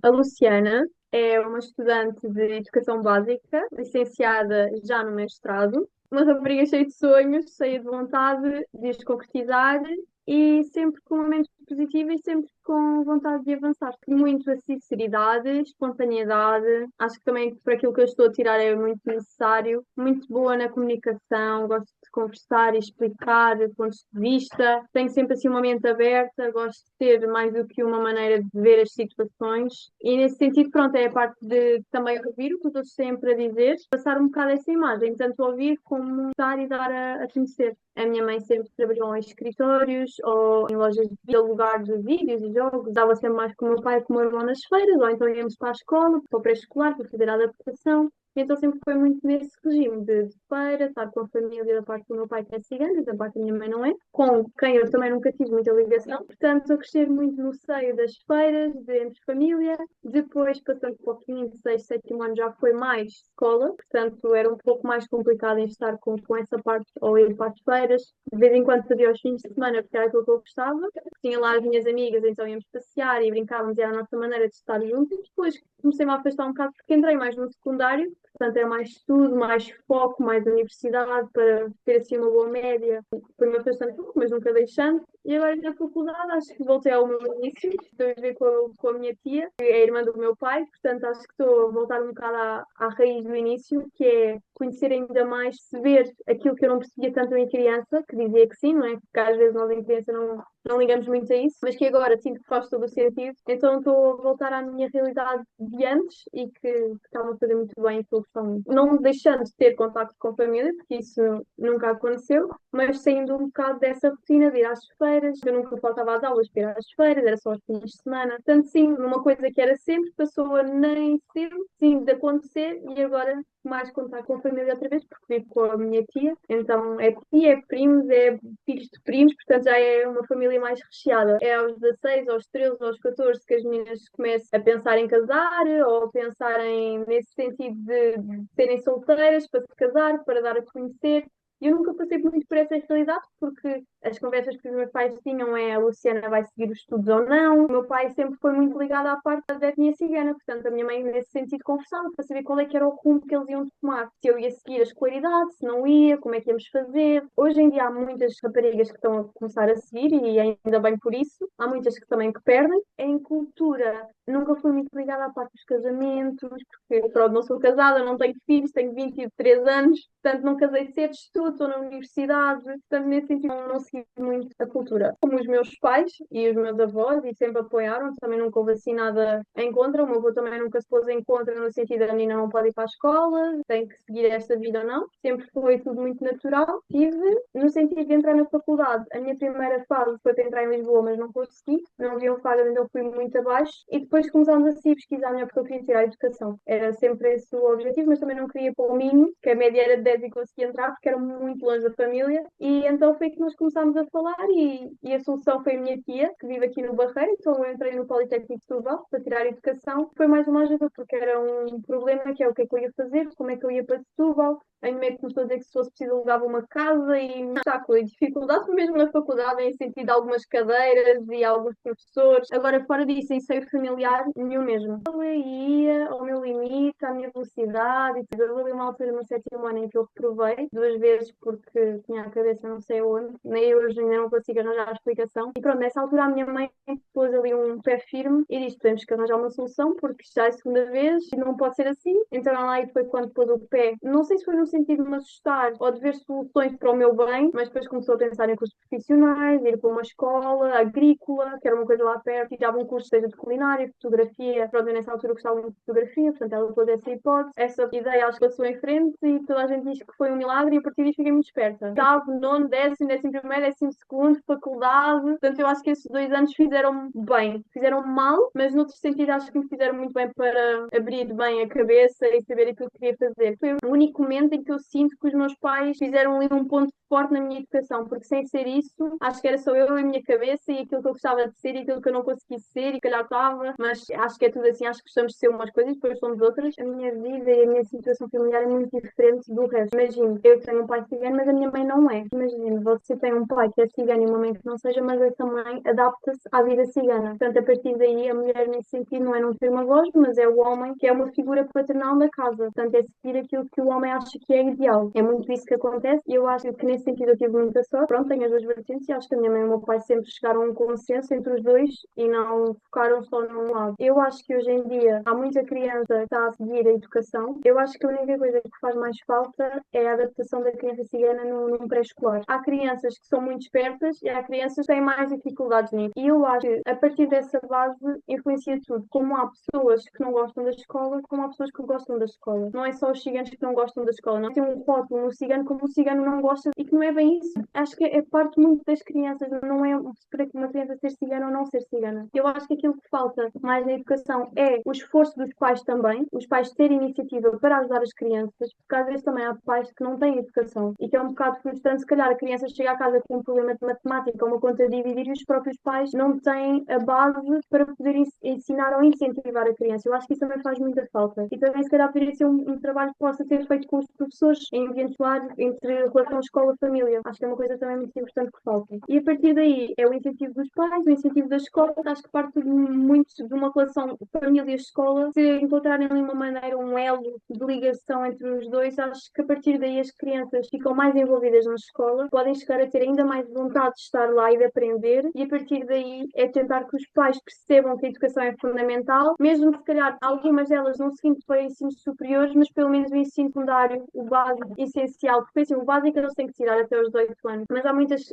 A Luciana é uma estudante de educação básica, licenciada já no mestrado, uma rapariga cheia de sonhos, cheia de vontade de os concretizar e sempre com uma mente positiva e sempre com vontade de avançar. Muito a sinceridade, espontaneidade, acho que também para aquilo que eu estou a tirar é muito necessário, muito boa na comunicação, gosto de conversar e explicar pontos de vista, tenho sempre assim uma mente aberta, gosto de ter mais do que uma maneira de ver as situações e nesse sentido, pronto, é a parte de também ouvir o que os outros têm para dizer, passar um bocado essa imagem, tanto ouvir como dar e dar a conhecer. A minha mãe sempre trabalhou em escritórios ou em lojas de alugar de vídeos e jogos. Dava sempre mais com o meu pai e com o meu irmão nas feiras, ou então íamos para a escola, para o pré-escolar, para fazer a adaptação. Então sempre foi muito nesse regime de feira, estar com a família da parte do meu pai que é cigana, da parte da minha mãe não é, com quem eu também nunca tive muita ligação. Portanto, eu crescer muito no seio das feiras, de entre família. Depois, passando para o quinto, sexto, sétimo ano, já foi mais escola. Portanto, era um pouco mais complicado em estar com essa parte ou ir para as feiras. De vez em quando fazia os fins de semana, porque era aquilo que eu gostava. Tinha lá as minhas amigas, então íamos passear e brincávamos, e era a nossa maneira de estar juntos. Depois comecei-me a afastar um bocado porque entrei mais no secundário, portanto era mais estudo, mais foco, mais universidade para ter assim uma boa média. Fui-me afastando um pouco, mas nunca deixando. E agora na faculdade acho que voltei ao meu início, estou a viver com a minha tia, que é a irmã do meu pai, portanto acho que estou a voltar um bocado à raiz do início, que é conhecer ainda mais, perceber aquilo que eu não percebia tanto em criança, que dizia que sim, não é? Porque às vezes nós em criança não ligamos muito a isso, mas que agora sinto que faz todo o sentido. Então estou a voltar à minha realidade de antes e que está-me a fazer muito bem e estou a gostar muito. Não deixando de ter contacto com a família, porque isso nunca aconteceu, mas saindo um bocado dessa rotina de ir às feiras. Eu nunca faltava às aulas para ir às feiras, era só aos fins de semana. Portanto, sim, numa coisa que era sempre, passou a nem ser, sim, de acontecer e agora mais contar com a família outra vez, porque vivo com a minha tia, então é tia, é primos, é filhos de primos, portanto já é uma família mais recheada. É aos 16, aos 13, aos 14 que as meninas começam a pensar em casar ou a pensarem nesse sentido de serem solteiras para se casar, para dar a conhecer. E eu nunca passei muito por essa realidade, porque as conversas que os meus pais tinham é a Luciana vai seguir os estudos ou não. O meu pai sempre foi muito ligado à parte da etnia cigana, portanto a minha mãe nesse sentido conversava para saber qual é que era o rumo que eles iam tomar. Se eu ia seguir a escolaridade, se não ia, como é que íamos fazer. Hoje em dia há muitas raparigas que estão a começar a seguir e ainda bem por isso. Há muitas que também que perdem. Em cultura, nunca fui muito ligada à parte dos casamentos, porque pronto, não sou casada, não tenho filhos, tenho 23 anos, portanto não casei cedo, estudo, estou na universidade, portanto nesse sentido não segui muito a cultura. Como os meus pais e os meus avós, e sempre apoiaram, também nunca houve assim nada em contra, o meu avô também nunca se pôs em contra no sentido da menina não pode ir para a escola, tem que seguir esta vida ou não, sempre foi tudo muito natural. Tive no sentido de entrar na faculdade, a minha primeira fase foi para entrar em Lisboa, mas não consegui, não havia um vaga, então fui muito abaixo, e depois começámos a pesquisar melhor porque eu queria tirar a educação. Era sempre esse o objetivo, mas também não queria ir para o Minho, que a média era de 10 e consegui entrar porque era muito longe da família. E então foi que nós começámos a falar e a solução foi a minha tia, que vive aqui no Barreiro, então eu entrei no Politécnico de Setúbal para tirar a educação. Foi mais uma ajuda porque era um problema que é o que é que eu ia fazer, como é que eu ia para Setúbal. A minha mãe começou a dizer que se fosse preciso alugava uma casa e um obstáculo e dificuldade foi mesmo na faculdade em sentido de algumas cadeiras e alguns professores. Agora, fora disso, em seio familiar, nenhum mesmo. Eu ia ao meu limite, à minha velocidade. E eu ali uma altura no sétimo ano em que eu reprovei duas vezes porque tinha a cabeça não sei onde. Nem eu hoje ainda não consigo arranjar a explicação. E pronto, nessa altura a minha mãe pôs ali um pé firme e disse: temos que arranjar uma solução porque já é a segunda vez e não pode ser assim. Então lá e foi quando pôs o pé. Não sei se foi no sentido de me assustar ou de ver soluções para o meu bem, mas depois começou a pensar em cursos profissionais, ir para uma escola agrícola, que era uma coisa lá perto, e dava um curso seja de culinária, fotografia. Pronto, eu nessa altura gostava muito de fotografia, portanto ela pôs essa hipótese. Essa ideia acho que passou em frente e toda a gente diz que foi um milagre e a partir disso fiquei muito esperta. Oitavo, nono, décimo, décimo primeiro, décimo segundo, faculdade. Portanto, eu acho que esses 2 anos fizeram bem. Fizeram mal, mas noutro sentido acho que me fizeram muito bem para abrir bem a cabeça e saber aquilo que queria fazer. Foi o único momento em que eu sinto que os meus pais fizeram ali um ponto forte na minha educação, porque sem ser isso, acho que era só eu e a minha cabeça e aquilo que eu gostava de ser e aquilo que eu não consegui ser e calhar estava, mas acho que é tudo assim, acho que gostamos de ser umas coisas, depois somos outras. A minha vida e a minha situação familiar é muito diferente do resto. Imagino, eu tenho um pai cigano, mas a minha mãe não é. Imagino, você tem um pai que é cigano e uma mãe que não seja, mas essa mãe adapta-se à vida cigana. Portanto, a partir daí, a mulher nesse sentido não é não ter uma voz, mas é o homem que é uma figura paternal da casa. Portanto, é seguir aquilo que o homem acha que é ideal. É muito isso que acontece e eu acho que nesse sentido eu tive muita sorte. Pronto, tenho as duas vertentes e acho que a minha mãe e o meu pai sempre chegaram a um consenso entre os dois e não focaram só num lado. Eu acho que hoje em dia há muita criança que está a seguir a educação. Eu acho que a única coisa que faz mais falta é a adaptação da criança cigana num pré-escolar. Há crianças que são muito espertas e há crianças que têm mais dificuldades nisso. E eu acho que a partir dessa base influencia tudo. Como há pessoas que não gostam da escola, como há pessoas que gostam da escola. Não é só os ciganos que não gostam da escola. Não tem um rótulo no cigano como o cigano não gosta e que não é bem isso. Acho que é parte muito das crianças. Não é para uma criança ser cigana ou não ser cigana. Eu acho que aquilo que falta mais na educação é o esforço dos pais também. Os pais terem iniciativa para ajudar as crianças. Porque às vezes também há pais que não têm educação e que é um bocado frustrante. Se calhar a criança chega a casa com um problema de matemática ou uma conta de dividir e os próprios pais não têm a base para poder ensinar ou incentivar a criança. Eu acho que isso também faz muita falta. E também, se calhar, poderia ser um trabalho que possa ser feito com os professores em ambiente escolar, entre relação escola-família. Acho que é uma coisa também muito importante que falta. E a partir daí é o incentivo dos pais, o incentivo da escola. Acho que parte muito de uma relação família-escola. Se encontrarem ali uma maneira, um elo de ligação entre os dois, acho que a partir daí as crianças ficam mais envolvidas na escola, podem chegar a ter ainda mais vontade de estar lá e de aprender, e a partir daí é tentar que os pais percebam que a educação é fundamental, mesmo que se calhar algumas delas não seguindo para ensinos superiores, mas pelo menos o ensino secundário, o básico, essencial, porque assim, o básico eles têm que tirar até os 18 anos, mas há muitas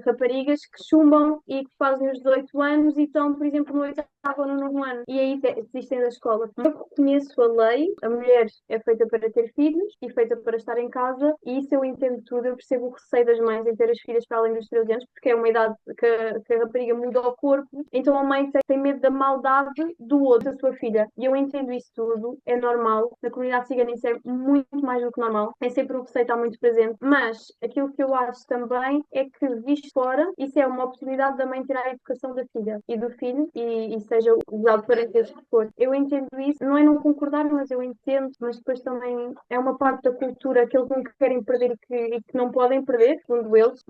raparigas que chumbam e que fazem os 18 anos e estão, por exemplo, no 8º ou no 9º ano, e aí desistem da escola. Eu conheço a lei, a mulher é feita para ter filhos e feita para estar em casa, e isso eu entendo tudo, eu percebo o receio das mães em ter as filhas para além dos 13 anos, porque é uma idade que a rapariga muda o corpo, então a mãe tem medo da maldade do outro, da sua filha, e eu entendo isso tudo, é normal, na comunidade cigana isso é muito mais do que normal, é sempre o receio está muito presente, mas aquilo que eu acho também é que, visto fora, isso é uma oportunidade da mãe tirar a educação da filha e do filho, e seja usado para aqueles que for. Eu entendo isso, não é não concordar, mas eu entendo, mas depois também é uma parte da cultura que eles não querem perder e que não podem perder, segundo eles.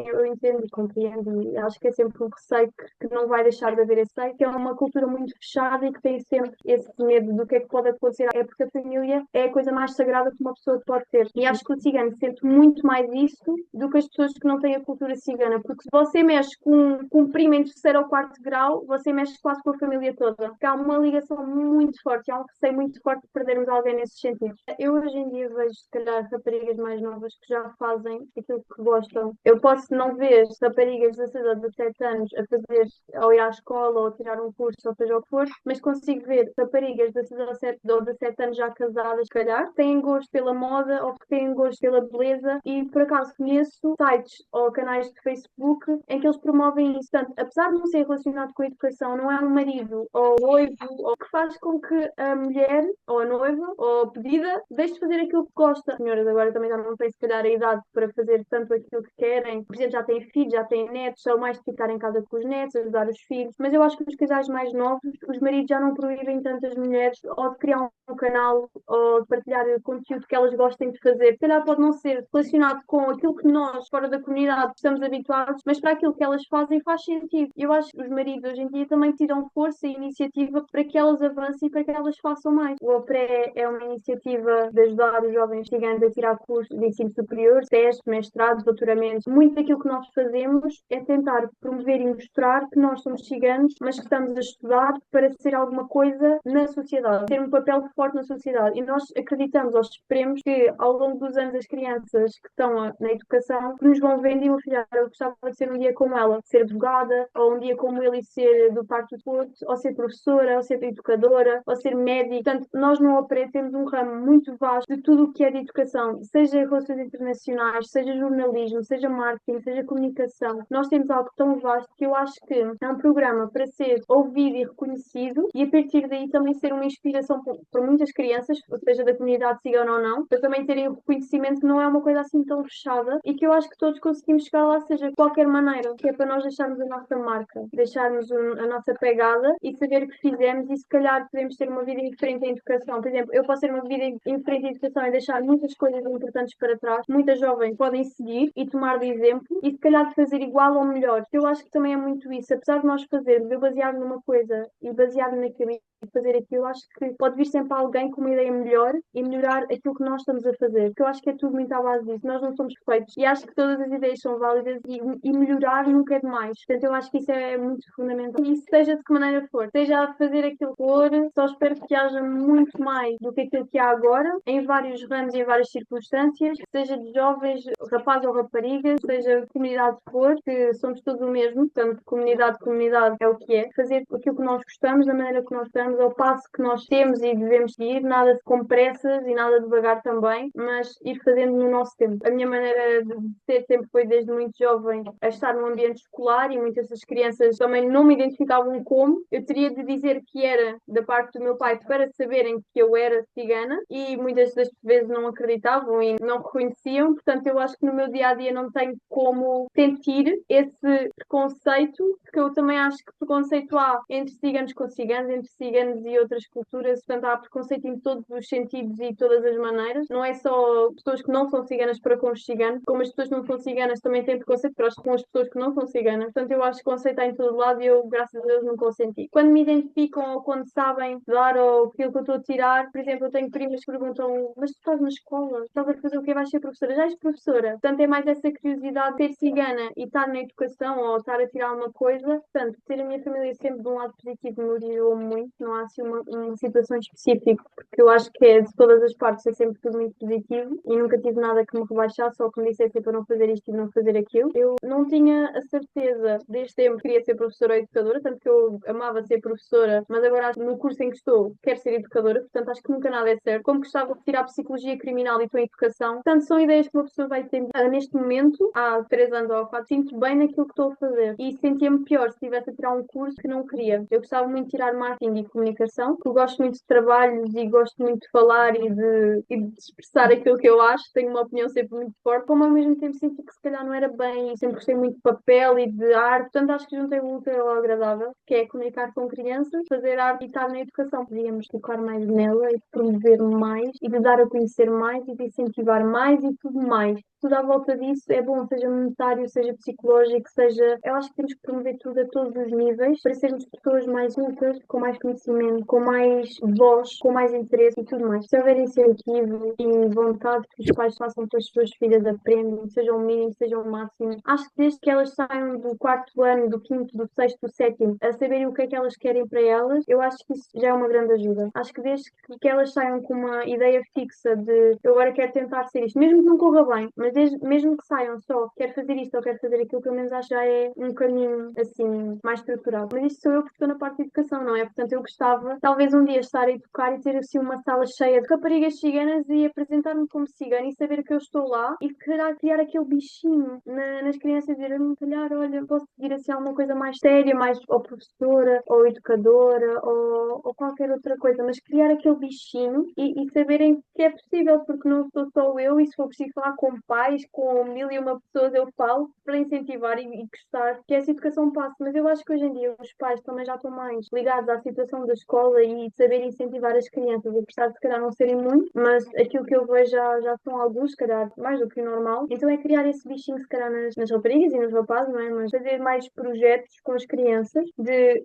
Eu entendo e compreendo e acho que é sempre um receio que não vai deixar de haver esse receio, que é uma cultura muito fechada e que tem sempre esse medo do que é que pode acontecer. É porque a família é a coisa mais sagrada que uma pessoa pode ter. E acho que o cigano sente muito mais isso do que as pessoas que não têm a cultura cigana. Porque se você mexe com um primo em 3º ou 4º grau, você mexe quase com a família toda. Porque há uma ligação muito forte, há um receio muito forte de perdermos alguém nesses sentidos. Eu hoje em dia vejo, se calhar, raparigas mais novas que já fazem aquilo que gostam. Eu posso não ver raparigas de 16 ou 17 anos a fazer, ou ir à escola, ou a tirar um curso, ou seja o que for, mas consigo ver raparigas de 16 ou 17 anos já casadas, se calhar, têm gosto pela moda ou que têm gosto pela beleza e, por acaso, conheço sites ou canais de Facebook em que eles promovem isso. Portanto, apesar de não ser relacionado com a educação, não é um marido ou noivo ou que faz com que a mulher, ou a noiva, ou a pedida, deixe de fazer aquilo que gosta. As senhoras agora também já não têm, se calhar, a idade para fazer tanto aquilo que querem. Por exemplo, já têm filhos, já têm netos, são mais de ficar em casa com os netos, ajudar os filhos. Mas eu acho que os casais mais novos, os maridos já não proíbem tantas mulheres ou de criar um canal ou de partilhar conteúdo que elas gostem de fazer. Se calhar pode não ser relacionado com aquilo que nós, fora da comunidade, estamos habituados, mas para aquilo que elas fazem faz sentido. Eu acho que os maridos hoje em dia também tiram força e iniciativa para que elas avancem e para que elas façam mais. O OPRE é uma iniciativa de ajudar os jovens ciganos a tirar cursos de ensino superior, testes, mestrados, doutoramentos. Muito daquilo que nós fazemos é tentar promover e mostrar que nós somos ciganos, mas que estamos a estudar para ser alguma coisa na sociedade, ter um papel forte na sociedade. E nós acreditamos ou esperemos que ao longo dos anos as crianças que estão na educação que nos vão vendo e vão filhar, eu gostava de ser um dia como ela, ser advogada, ou um dia como ele e ser do Parque do Porto, ou ser professora, ou ser educadora, ou ser médica. Portanto, nós no OPRE temos um ramo muito vasto de tudo o que é de educação, seja relações internacionais, seja jornalismo, seja marketing, marketing, seja comunicação, nós temos algo tão vasto que eu acho que é um programa para ser ouvido e reconhecido e a partir daí também ser uma inspiração para muitas crianças, seja da comunidade cigana ou não, para também terem o reconhecimento que não é uma coisa assim tão fechada e que eu acho que todos conseguimos chegar lá, seja de qualquer maneira, que é para nós deixarmos a nossa marca, deixarmos a nossa pegada e saber o que fizemos e se calhar podemos ter uma vida diferente em educação. Por exemplo, eu posso ter uma vida diferente em educação e deixar muitas coisas importantes para trás, muitas jovens podem seguir e tomar de exemplo e se calhar fazer igual ou melhor. Eu acho que também é muito isso, apesar de nós fazermos, eu baseado numa coisa e baseado naquilo e fazer aquilo, acho que pode vir sempre alguém com uma ideia melhor e melhorar aquilo que nós estamos a fazer. Porque eu acho que é tudo muito à base disso. Nós não somos perfeitos e acho que todas as ideias são válidas e melhorar nunca é demais. Portanto, eu acho que isso é muito fundamental. E seja de que maneira for, seja a fazer aquilo que for, só espero que haja muito mais do que aquilo que há agora, em vários ramos e em várias circunstâncias, seja de jovens, rapazes ou raparigas, seja de comunidade que for, que somos todos o mesmo, portanto, comunidade é o que é. Fazer aquilo que nós gostamos, da maneira que nós gostamos, ao passo que nós temos e devemos ir, nada com pressas e nada devagar também, mas ir fazendo no nosso tempo. A minha maneira de ser sempre foi desde muito jovem a estar num ambiente escolar e muitas das crianças também não me identificavam como. Eu teria de dizer que era da parte do meu pai para saberem que eu era cigana e muitas das vezes não acreditavam e não reconheciam, portanto eu acho que no meu dia-a-dia não tenho como sentir esse preconceito, porque eu também acho que preconceito há entre ciganos com ciganos, entre ciganos e outras culturas, portanto há preconceito em todos os sentidos e todas as maneiras, não é só pessoas que não são ciganas para com os ciganos, como as pessoas que não são ciganas também têm preconceito para com as pessoas que não são ciganas, portanto eu acho que o conceito está em todo lado e eu, graças a Deus, nunca o senti. Quando me identificam ou quando sabem dar ou aquilo que eu estou a tirar, por exemplo, eu tenho primas que perguntam, mas tu estás na escola? Estás a fazer o quê? Vais ser professora? Já és professora? Portanto, é mais essa curiosidade de ser cigana e estar na educação ou estar a tirar uma coisa. Portanto, ter a minha família sempre de um lado positivo me motivou muito. Não há assim uma situação específica, porque eu acho que é de todas as partes é sempre tudo muito positivo e nunca tive nada que me rebaixasse ou que me dissesse para não fazer isto e não fazer aquilo. Eu não tinha a certeza desde tempo que queria ser professora ou educadora, tanto que eu amava ser professora, mas agora no curso em que estou quero ser educadora, portanto acho que nunca nada é certo. Como gostava de tirar psicologia criminal e estou em educação, portanto são ideias que uma pessoa vai ter. Neste momento, há 3 anos ou 4, sinto bem naquilo que estou a fazer e sentia-me pior se estivesse a tirar um curso que não queria. Eu gostava muito de tirar marketing e comunicação, porque eu gosto muito de trabalhos e gosto muito de falar e de expressar aquilo que eu acho, tenho uma opinião sempre muito forte, como ao mesmo tempo sinto que se calhar não era bem e sempre gostei muito de papel e de arte, portanto acho que juntei o útil ao agradável, que é comunicar com crianças, fazer arte e estar na educação. Podíamos focar mais nela e promover mais e de dar a conhecer mais e de incentivar mais e tudo mais. Tudo à volta disso é bom, seja monetário, seja psicológico, seja. Eu acho que temos que promover tudo a todos os níveis para sermos pessoas mais cultas, com mais conhecimento, com mais voz, com mais interesse e tudo mais. Se houver incentivo e vontade que os pais façam que as suas filhas aprendam, seja o mínimo, seja o máximo. Acho que desde que elas saiam do quarto ano, do quinto, do sexto, do sétimo, a saberem o que é que elas querem para elas, eu acho que isso já é uma grande ajuda. Acho que desde que elas saiam com uma ideia fixa de eu agora quero tentar ser isto, mesmo que não corra bem, mas mesmo que saiam só quero fazer isto ou quero fazer aquilo, pelo menos acho que já é um caminho assim mais estruturado. Mas isto sou eu porque estou na parte de educação, não é? Portanto, eu gostava talvez um dia estar a educar e ter assim uma sala cheia de raparigas ciganas e apresentar-me como cigana e saber que eu estou lá e criar aquele bichinho nas crianças e dizer, calhar, olha, posso seguir assim alguma coisa mais séria, mais ou professora, ou educadora, ou qualquer outra coisa, mas criar aquele bichinho e saberem que é possível, porque não sou só eu, e se for preciso falar com pais, com 1001 pessoas, eu falo para incentivar e gostar que essa educação passe. Mas eu acho que hoje em dia os pais também já estão mais ligados à situação da escola e de saber incentivar as crianças, apesar de se calhar não serem muito, mas aquilo que eu vejo já são alguns, se calhar mais do que o normal. Então é criar esse bichinho, se calhar, nas raparigas e nos rapazes, não é? Mas fazer mais projetos com as crianças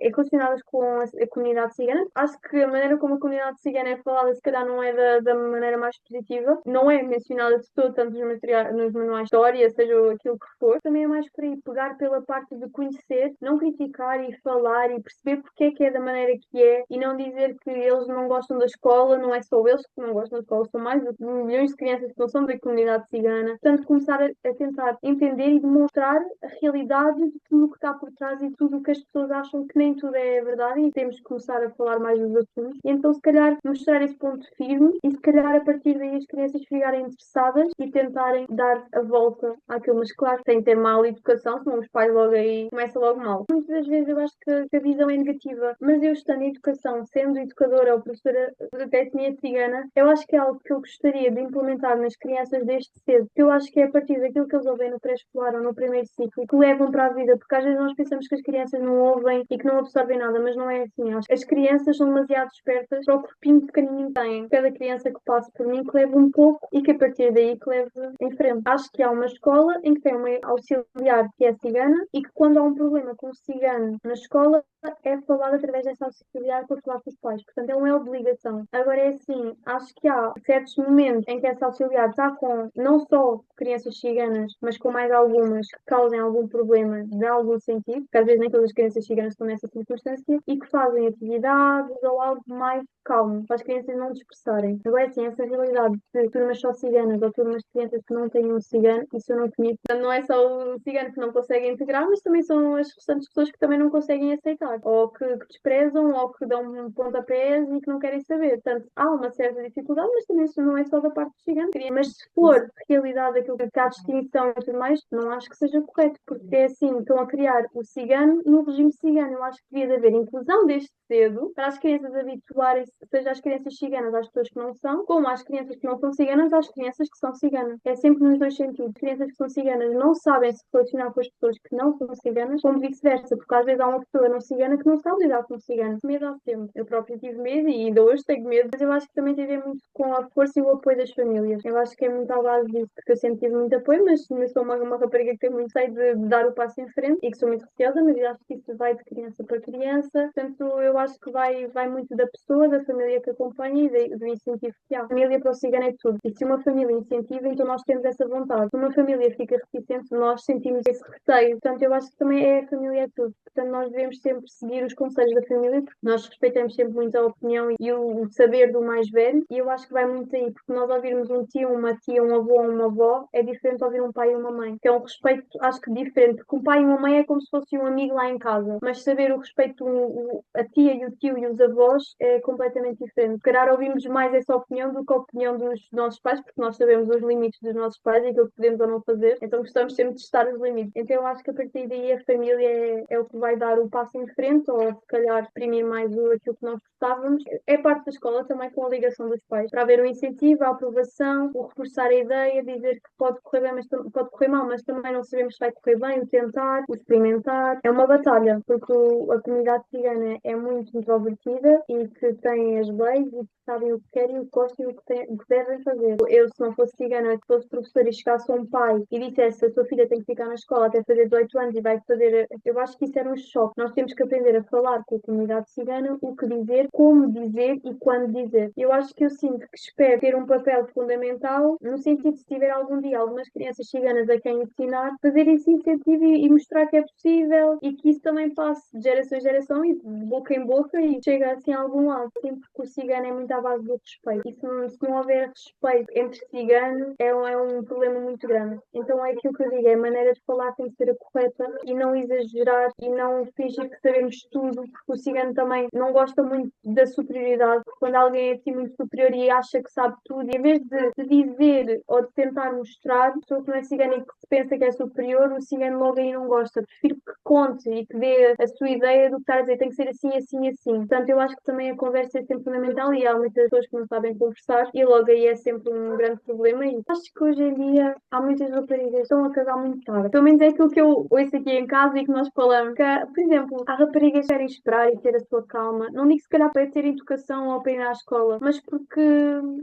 relacionadas com a comunidade cigana. Acho que a maneira como a comunidade cigana é falada, se calhar, não é da maneira mais positiva, não é mencionada de todo, tanto nos manuais de história, seja aquilo que for. Também é mais por aí, pegar pela parte de conhecer, não criticar e falar e perceber porque é da maneira que é e não dizer que eles não gostam da escola, não é só eles que não gostam da escola, são mais de milhões de crianças que não são da comunidade cigana. Portanto, começar a tentar entender e demonstrar a realidade de tudo o que está por trás e tudo o que as pessoas acham que nem tudo é verdade e temos que começar a falar mais dos assuntos. E então, se calhar, mostrar esse ponto firme e se calhar a partir daí as crianças ficarem interessadas e tentarem dar a volta àquilo. Mas claro, tem que ter mal educação, senão os pais logo aí começam logo mal. Muitas das vezes eu acho que a visão é negativa, mas eu estando em educação, sendo educadora ou professora de etnia cigana, eu acho que é algo que eu gostaria de implementar nas crianças desde cedo, que eu acho que é a partir daquilo que eles ouvem no pré-escolar ou no primeiro ciclo, que levam para a vida, porque às vezes nós pensamos que as crianças não ouvem e que não absorvem nada, mas não é assim. Acho que as crianças são demasiado espertas para o corpinho pequenininho que têm. Cada criança que passe por mim que leve um pouco e que a partir daí que leve em frente. Acho que há uma escola em que tem uma auxiliar que é cigana e que quando há um problema com o cigano na escola é falado através dessa auxiliar para falar com os pais. Portanto, não é obrigação. Agora é assim, acho que há certos momentos em que essa auxiliar está com não só crianças ciganas, mas com mais algumas que causem algum problema de algum sentido, porque às vezes nem todas as crianças ciganas estão nessa circunstância, e que fazem atividades ou algo mais calmo, para as crianças não dispersarem. Agora sim, essa realidade de turmas só ciganas ou turmas de crianças que não têm um cigano, isso eu não conheço. Portanto, não é só o cigano que não consegue integrar, mas também são as restantes pessoas que também não conseguem aceitar, ou que desprezam, ou que dão pontapés e que não querem saber. Portanto, há uma certa dificuldade, mas também isso não é só da parte dos ciganos. Mas se for realidade aquilo que há distinção e tudo mais, não acho que seja correto, porque é assim, estão a criar o cigano no regime cigano. Eu acho que devia de haver inclusão desde cedo para as crianças habituarem-se, seja as crianças ciganas às pessoas que não são, como as crianças que não são ciganas às crianças que são ciganas. É sempre nos dois sentidos. Crianças que são ciganas não sabem se relacionar com as pessoas que não são ciganas, como vice-versa, porque às vezes há uma pessoa não cigana que não sabe lidar com ciganos. Medo há sempre. Eu próprio tive medo e ainda hoje tenho medo, mas eu acho que também tem a ver muito com a força e o apoio das famílias. Eu acho que é muito à base disso, porque eu sempre tive muito apoio, mas eu sou uma rapariga que tem muito sei de dar o passo em frente e que sou muito receosa, mas eu acho que isso vai de criança para criança. Portanto, eu acho que vai muito da pessoa, da família que acompanha e do incentivo que há. A família para o cigano é tudo. E se uma família incentiva, então nós temos essa vontade. Se uma família fica reticente, nós sentimos esse receio. Portanto, eu acho que também é a família é tudo. Portanto, nós devemos sempre seguir os conselhos da família, porque nós respeitamos sempre muito a opinião e o saber do mais velho. E eu acho que vai muito aí, porque nós ouvirmos um tio, uma tia, um avô ou uma avó é diferente de ouvir um pai e uma mãe. Que é um respeito, acho que diferente, porque um pai e uma mãe é como se fosse um amigo lá em casa. Mas saber o respeito, a tia e o tio e os avós é completamente diferente. Se calhar ouvimos mais essa opinião do que a opinião dos nossos pais, porque nós sabemos os limites dos nossos pais e aquilo que podemos ou não fazer. Então gostamos sempre de testar os limites. Então eu acho que a partir daí a família é o que vai dar o passo em frente, ou se calhar exprimir mais aquilo que nós gostávamos. É parte da escola também com a ligação dos pais, para haver um incentivo, a aprovação, o reforçar a ideia, dizer que pode correr bem, mas pode correr mal, mas também não sabemos se vai correr bem, o tentar, o experimentar. É uma batalha, porque a comunidade cigana é muito introvertida e que tem as leis e que sabem o que querem, o que gostam e o que devem fazer. Eu, se não fosse cigana, se fosse professora e chegasse a um pai e dissesse a sua filha tem que ficar na escola até fazer 18 anos e vai fazer. Eu acho que isso era um choque. Nós temos que aprender a falar com a comunidade cigana o que dizer, como dizer e quando dizer. Eu acho que eu sinto que espero ter um papel fundamental no sentido de se tiver algum dia algumas crianças ciganas a quem ensinar, fazer esse incentivo e mostrar que é possível e que isso também passe de geração em geração e de boca em boca e chega assim a algum lado. Sempre que o cigano é muito à base do respeito. E se não houver respeito entre ciganos, é um problema muito grande. Então é aquilo que eu digo, é a maneira de falar tem que ser a correta e não exagerar e não fingir que sabemos tudo, porque o cigano também não gosta muito da superioridade. Quando alguém é assim muito superior e acha que sabe tudo, e em vez de dizer ou de tentar mostrar, a pessoa que não é cigana e que pensa que é superior, o cigano logo aí não gosta. Prefiro que conte e que dê a sua ideia do que estar a dizer tem que ser assim, assim, assim. Portanto, eu acho que também a conversa é sempre fundamental e há muitas pessoas que não sabem conversar e logo aí é sempre um grande problema. E acho que hoje em dia há muitas raparigas que estão a casar muito tarde. Pelo menos é aquilo que eu ouço aqui em casa e que nós falamos. Que, por exemplo, há raparigas que querem esperar e ter a sua calma. Não digo se calhar para ter educação ou para ir à escola, mas porque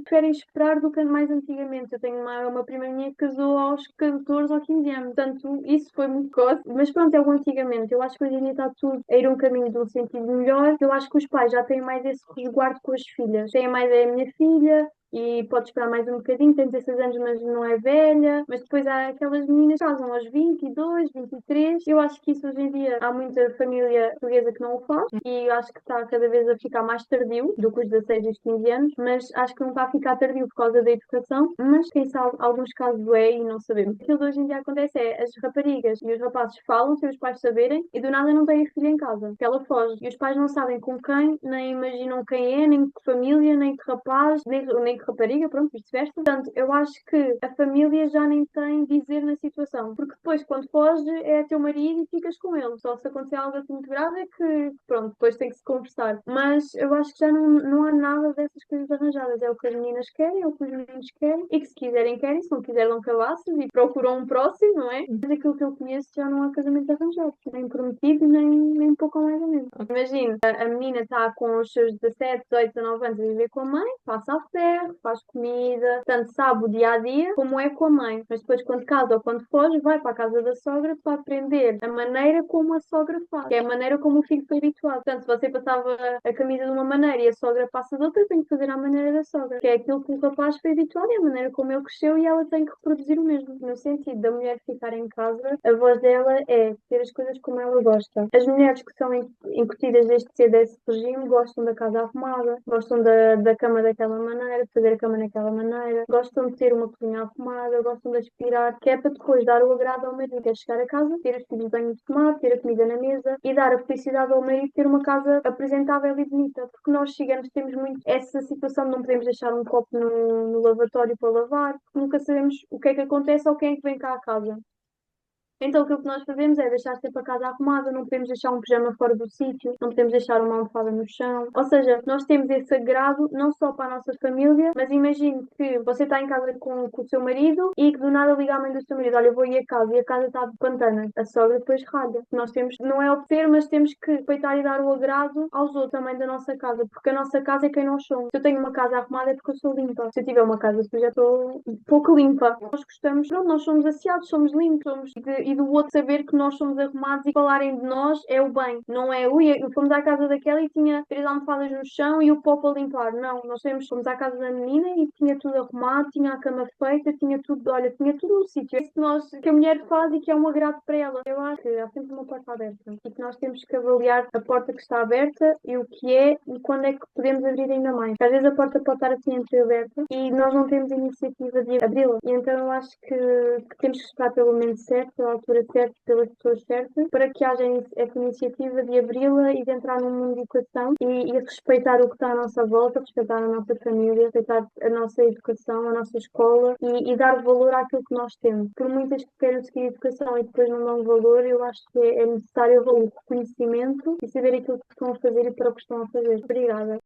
preferem esperar do que mais antigamente. Eu tenho uma prima minha que casou aos 14 ou 15 anos. Portanto, isso foi muito coisa. Mas pronto, é o antigamente. Eu acho que hoje em dia está tudo a ir um caminho de um sentido melhor. Eu acho que os pais já têm mais esse resguardo com as filhas. Têm mais a minha filha, e pode esperar mais um bocadinho, tem 16 anos, mas não é velha. Mas depois há aquelas meninas que casam aos 22, 23. Eu acho que isso hoje em dia há muita família portuguesa que não o faz e eu acho que está cada vez a ficar mais tardio do que os 16 e os 15 anos, mas acho que não está a ficar tardio por causa da educação, mas quem sabe, alguns casos é e não sabemos. Aquilo que hoje em dia acontece é as raparigas e os rapazes falam sem os pais saberem e do nada não têm filha em casa, que ela foge. E os pais não sabem com quem, nem imaginam quem é, nem que família, nem que rapaz, nem rapariga, pronto, vice-versa. Portanto, eu acho que a família já nem tem dizer na situação, porque depois, quando foge, é teu marido e ficas com ele. Só se acontecer algo assim muito grave é que, pronto, depois tem que se conversar. Mas eu acho que já não há nada dessas coisas arranjadas. É o que as meninas querem, é o que os meninos querem, e que se quiserem, querem, se não quiserem, dão cabaços e procuram um próximo, não é? Mas aquilo que eu conheço já não há casamento arranjado, nem prometido, nem um pouco mais ou menos. Imagina, a menina está com os seus 17, 18, 19 anos a viver com a mãe, passa a ferro, faz comida, tanto sabe o dia a dia como é com a mãe. Mas depois, quando casa ou quando foge, vai para a casa da sogra para aprender a maneira como a sogra faz, que é a maneira como o filho foi habituado. Portanto, se você passava a camisa de uma maneira e a sogra passa de outra, tem que fazer à maneira da sogra, que é aquilo que o rapaz foi habituado e a maneira como ele cresceu e ela tem que reproduzir o mesmo. No sentido da mulher ficar em casa, a voz dela é ter as coisas como ela gosta. As mulheres que são incutidas desde cedo a esse regime gostam da casa arrumada, gostam da cama daquela maneira, de fazer a cama daquela maneira, gostam de ter uma cozinha arrumada, gostam de aspirar, que é para depois dar o agrado ao marido, que é chegar a casa, ter os filhos bem de tomar, ter a comida na mesa e dar a felicidade ao marido de ter uma casa apresentável e bonita. Porque nós ciganos temos muito essa situação de não podemos deixar um copo no lavatório para lavar, porque nunca sabemos o que é que acontece ou quem é que vem cá a casa. Então, aquilo que nós fazemos é deixar sempre a casa arrumada, não podemos deixar um pijama fora do sítio, não podemos deixar uma almofada no chão. Ou seja, nós temos esse agrado não só para a nossa família, mas imagine que você está em casa com o seu marido e que do nada liga à mãe do seu marido: olha, eu vou ir a casa e a casa está de pantana. A sogra depois ralha. Nós temos, não é obter, mas temos que respeitar e dar o agrado aos outros também da nossa casa, porque a nossa casa é quem nós somos. Se eu tenho uma casa arrumada é porque eu sou limpa. Se eu tiver uma casa suja, estou pouco limpa. Nós gostamos, não, nós somos asseados, somos limpos, somos e do outro saber que nós somos arrumados e falarem de nós é o bem, não é ui, fomos à casa daquela e tinha 3 almofadas no chão e o pó para limpar. Não, nós fomos à casa da menina e tinha tudo arrumado, tinha a cama feita, tinha tudo, olha, tinha tudo no sítio. É isso que a mulher faz e que é um agrado para ela. Eu acho que há sempre uma porta aberta e que nós temos que avaliar a porta que está aberta e o que é e quando é que podemos abrir ainda mais. Às vezes a porta pode estar assim entreaberta e nós não temos a iniciativa de abri-la. E então eu acho que temos que esperar pelo momento certo, pela altura certa, pelas pessoas certas, para que haja essa iniciativa de abri-la e de entrar num mundo de educação e respeitar o que está à nossa volta, respeitar a nossa família, respeitar a nossa educação, a nossa escola e dar valor àquilo que nós temos. Por muitas que queiram seguir educação e depois não dão valor, eu acho que é necessário o reconhecimento e saber aquilo que estão a fazer e para o que estão a fazer. Obrigada.